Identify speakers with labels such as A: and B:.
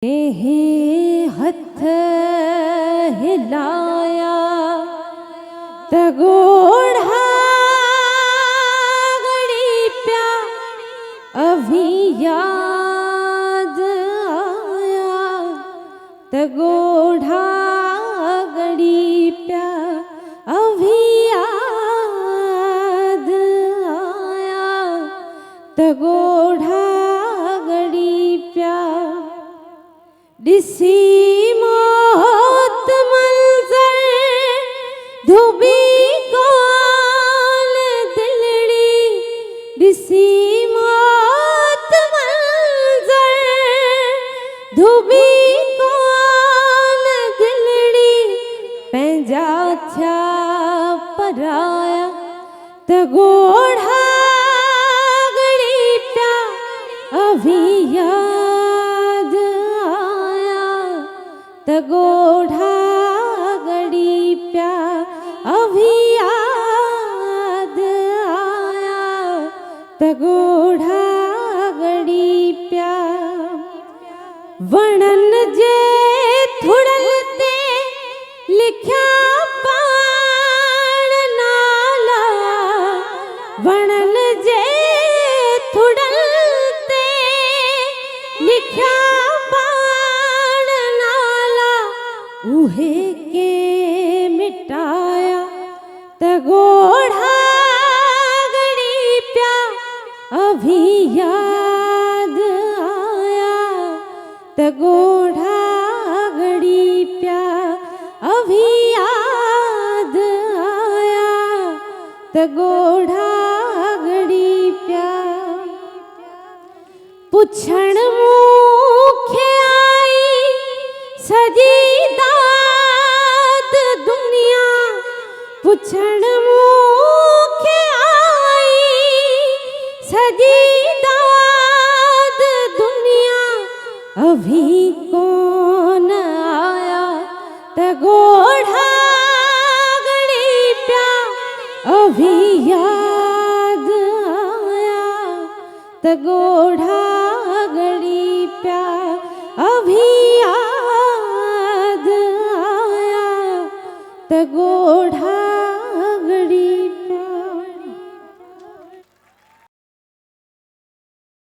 A: हे हथ हिलाया त गोढ़ा गड़ी प्या अभी याद आया त गोढ़ा गड़ी प्या अभी याद आया त गोढ़ा गड़ी प्या दिसी मौत मंजर धोबी कौन दिलड़ी दिसी मौत मंजर धोबी कौन दिलड़ी पंहिंजा थिया पराया त गोढ़ा गड़ी प्या अभी याद त गोढ़ा गड़ी प्या अभी याद आया त गोढ़ा गड़ी प्या वणन जे थुड़ल ते लिखया पाण नाला वणन जे थुड़ल ते लिखया उहे के मिटाया त गोढ़ा गड़ी प्या अभी याद आया त गोढ़ा गड़ी प्या अभी याद आया त गोढ़ा गड़ी प्या पुछण मुखे आई सजी दुनिया पुछण मुखे आई सजी दाद दुनिया अभी कौन आया त गोढ़ा गड़ी प्या अभी याद आया त गोढ़ा